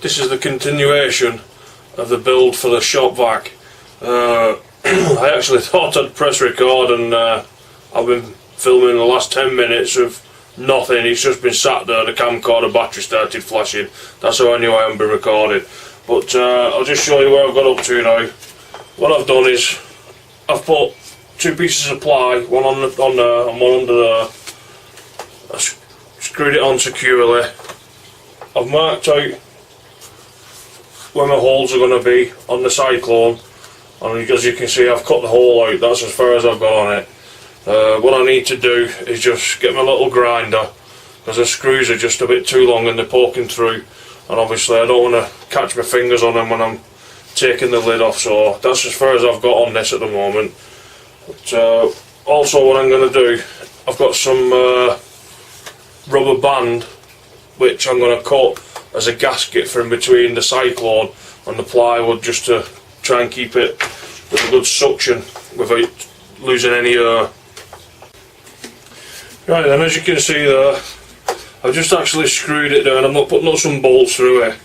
This is the continuation of the build for the shop vac. I actually thought I'd press record, and I've been filming the last 10 minutes of nothing. It's just been sat there, the camcorder battery started flashing. That's how I knew I hadn't been recording. But I'll just show you where I've got up to now. What I've done is I've put two pieces of ply, one on there and one under there. I screwed it on securely. I've marked out where my holes are going to be on the CYCLONE, and as you can see, I've cut the hole out. That's as far as I've got on it. What I need to do is just get my little grinder, because the screws are just a bit too long and they're poking through, and obviously I don't want to catch my fingers on them when I'm taking the lid off. So that's as far as I've got on this at the moment. But also what I'm going to do, I've got some rubber band which I'm going to cut as a gasket for in between the CYCLONE and the plywood, just to try and keep it with a good suction without losing any air. Right then, as you can see there, I've just actually screwed it down. I'm not putting some bolts through it.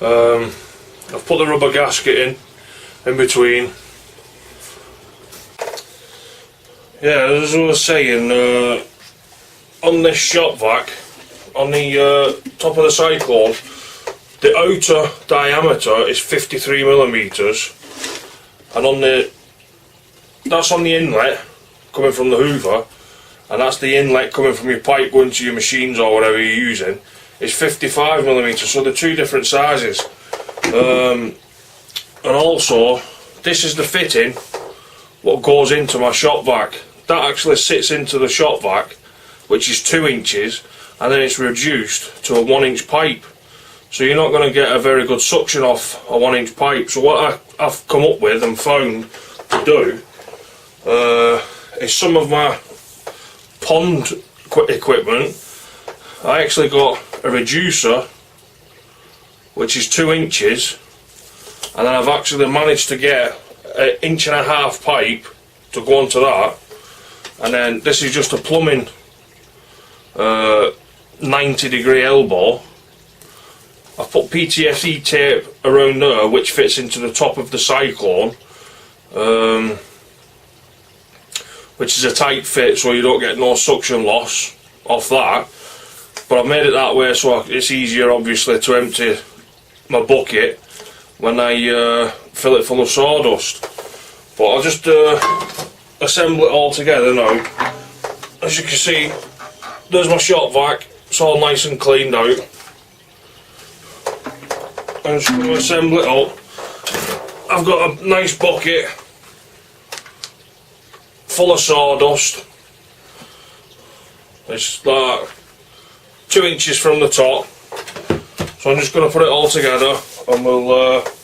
I've put the rubber gasket in between. Yeah, as I was saying, on this shop vac, on the top of the CYCLONE, the outer diameter is 53mm, and that's on the inlet coming from the hoover, and that's the inlet coming from your pipe going to your machines or whatever you're using, is 55mm, so they're two different sizes. And also, this is the fitting what goes into my shop vac. That actually sits into the shop vac, which is 2 inches, and then it's reduced to a 1-inch pipe. So you're not going to get a very good suction off a 1-inch pipe. So what I've come up with and found to do is some of my pond equipment. I actually got a reducer which is 2 inches, and then I've actually managed to get an 1.5 inch pipe to go onto that, and then this is just a plumbing 90-degree elbow. I've put PTFE tape around there which fits into the top of the CYCLONE, which is a tight fit, so you don't get no suction loss off that. But I've made it that way so it's easier obviously to empty my bucket when I fill it full of sawdust. But I'll just assemble it all together now. As you can see, there's my shop vac. It's all nice and cleaned out. I'm just going to assemble it up. I've got a nice bucket full of sawdust. It's like 2 inches from the top. So I'm just going to put it all together, and we'll have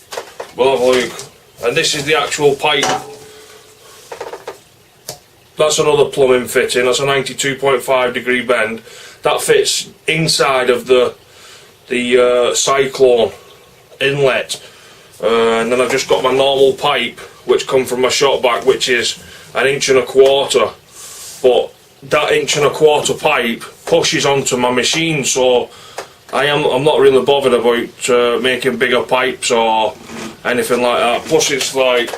a look. And this is the actual pipe. That's another plumbing fitting. That's a 92.5-degree bend. That fits inside of the CYCLONE inlet, and then I've just got my normal pipe which come from my shop vac, which is 1.25 inches. But that 1.25 inch pipe pushes onto my machine, so I'm not really bothered about making bigger pipes or anything like that. Plus it's like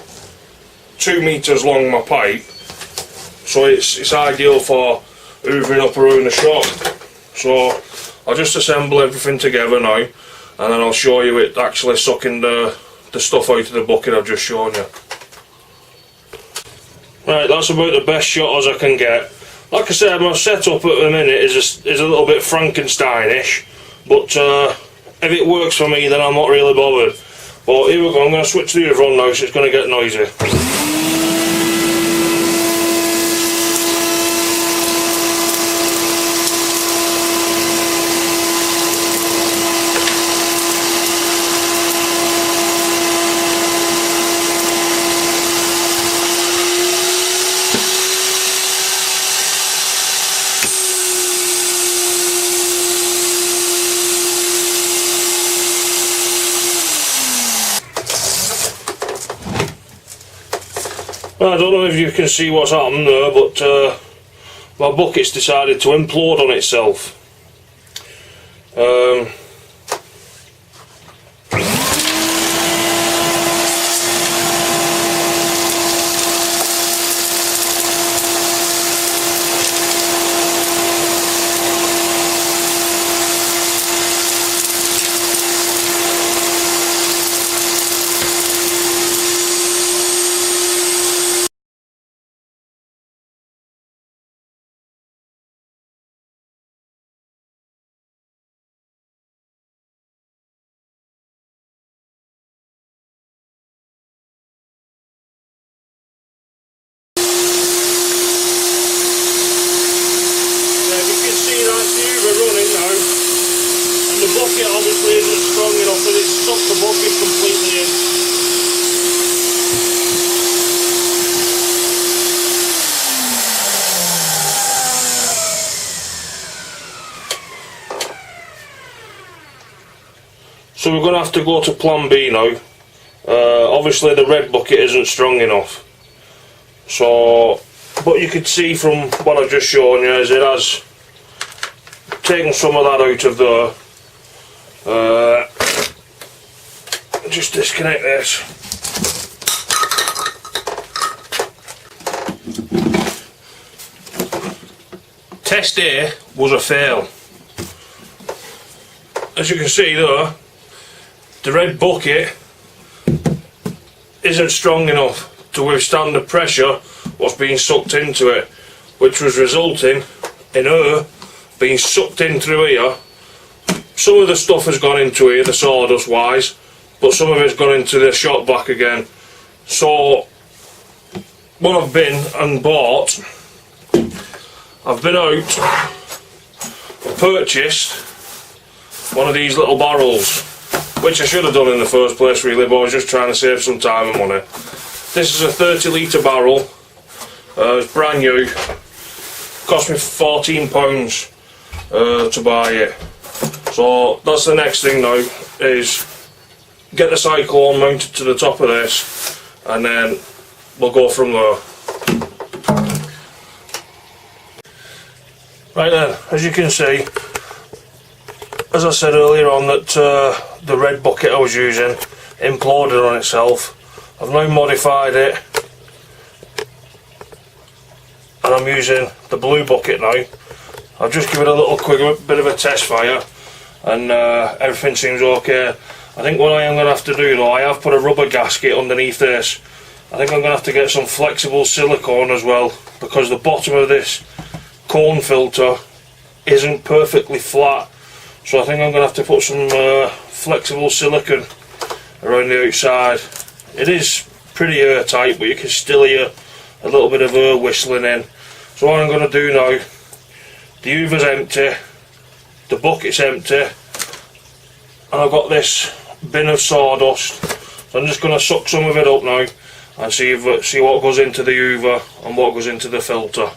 2 meters long, my pipe, so it's ideal for hoovering up around the shop. So I'll just assemble everything together now, and then I'll show you it actually sucking the stuff out of the bucket I've just shown you. Right, that's about the best shot as I can get. Like I said, my setup at the minute is a little bit Frankenstein-ish, but if it works for me then I'm not really bothered. But here we go, I'm going to switch the other on now, so it's going to get noisy. Well, I don't know if you can see what's happened there, but my bucket's decided to implode on itself. enough that it's sucked the bucket completely in. So we're going to have to go to plan B now. Obviously the red bucket isn't strong enough. So, but you can see from what I've just shown you is it has taken some of that out of there. Just disconnect this. Test A was a fail. As you can see there, the red bucket isn't strong enough to withstand the pressure what's being sucked into it, which was resulting in her being sucked in through here. Some of the stuff has gone into here, the sawdust wise, but some of it's gone into the shop vac again. So what I've been and bought, I've been out and purchased one of these little barrels, which I should have done in the first place really, but I was just trying to save some time and money. This is a 30 litre barrel, it's brand new, cost me £14 to buy it. So that's the next thing now, is get the CYCLONE mounted to the top of this, and then we'll go from there. Right then, as you can see, as I said earlier on, that the red bucket I was using imploded on itself. I've now modified it and I'm using the blue bucket now. I've just given it a little quick bit of a test fire and everything seems okay. I think what I am going to have to do though, I have put a rubber gasket underneath this. I think I'm going to have to get some flexible silicone as well, because the bottom of this cone filter isn't perfectly flat. So I think I'm going to have to put some flexible silicone around the outside. It is pretty airtight, but you can still hear a little bit of air whistling in. So what I'm going to do now, the hoover's empty, the bucket's empty, and I've got this bin of sawdust. So I'm just going to suck some of it up now and see what goes into the hoover and what goes into the filter.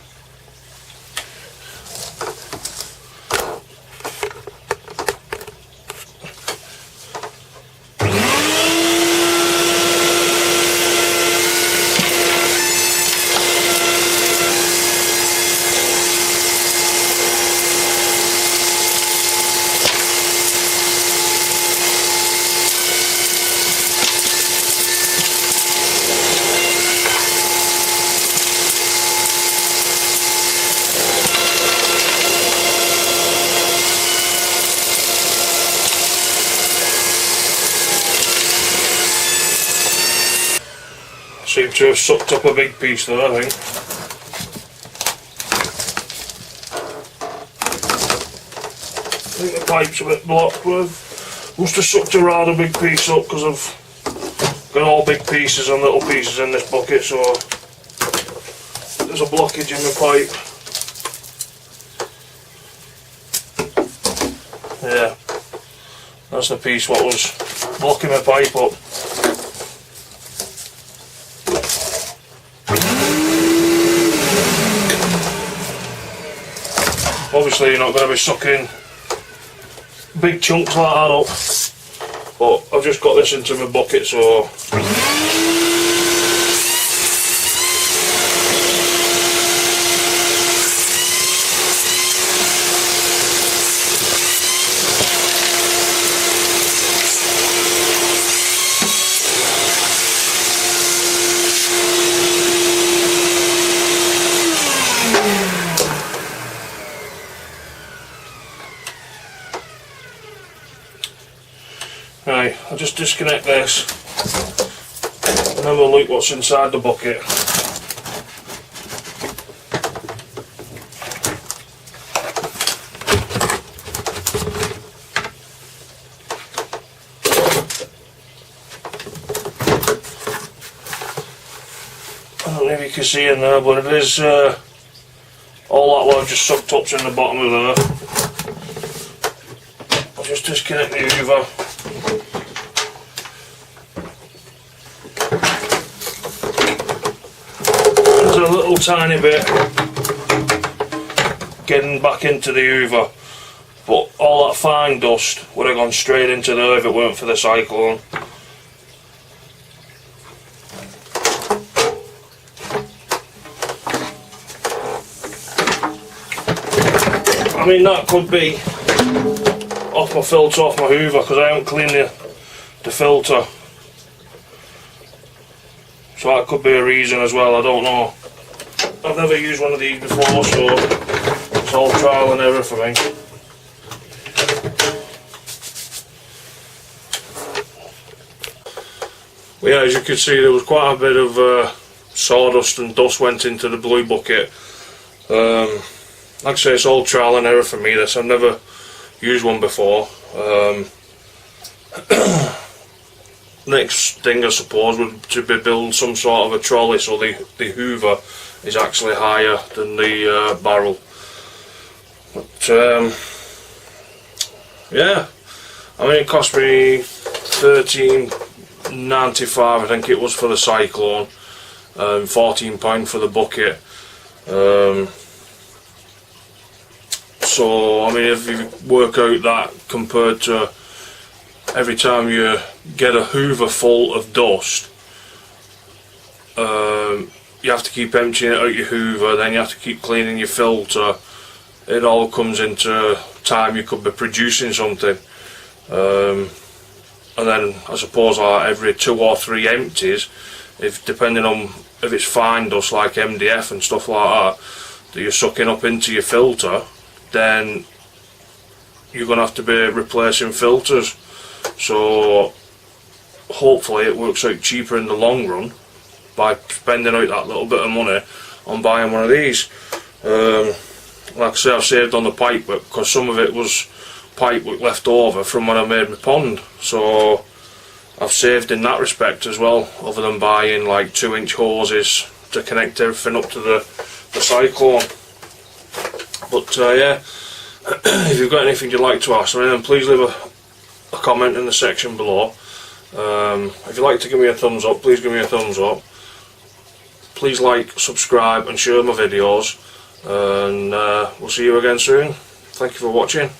Seem to have sucked up a big piece there, I think. I think the pipe's a bit blocked with. Must have sucked a rather big piece up, because I've got all big pieces and little pieces in this bucket, so there's a blockage in the pipe. Yeah, that's the piece what was blocking the pipe up. Obviously you're not going to be sucking big chunks like that up, but I've just got this into my bucket, so right, I'll just disconnect this and then we'll look what's inside the bucket. I don't know if you can see in there, but it is all that what I've just sucked up's in the bottom of there. I'll just disconnect the hoover. a little tiny bit getting back into the hoover, but all that fine dust would have gone straight into there if it weren't for the cyclone. I mean, that could be off my filter, off my hoover, because I haven't cleaned the filter. So that could be a reason as well, I don't know. I've never used one of these before, so it's all trial and error for me. But yeah, as you can see, there was quite a bit of sawdust and dust went into the blue bucket. Like I say, it's all trial and error for me, this. I've never used one before. Next thing I suppose would to be build some sort of a trolley so the hoover is actually higher than the barrel. But yeah, I mean, it cost me £13.95 I think it was for the Cyclone, £14 for the bucket. So I mean, if you work out that compared to every time you get a hoover full of dust, you have to keep emptying it out your hoover, then you have to keep cleaning your filter. It all comes into time you could be producing something, and then I suppose like every 2 or 3 empties, if depending on if it's fine dust like MDF and stuff like that you're sucking up into your filter, then you're going to have to be replacing filters. So hopefully it works out cheaper in the long run by spending out that little bit of money on buying one of these. Like I say, I've saved on the pipe work because some of it was pipe work left over from when I made my pond, so I've saved in that respect as well, other than buying like 2-inch hoses to connect everything up to the Cyclone. But yeah, if you've got anything you'd like to ask me, then please leave a comment in the section below. If you'd like to give me a thumbs up, please give me a thumbs up. Please like, subscribe and share my videos, and we'll see you again soon. Thank you for watching.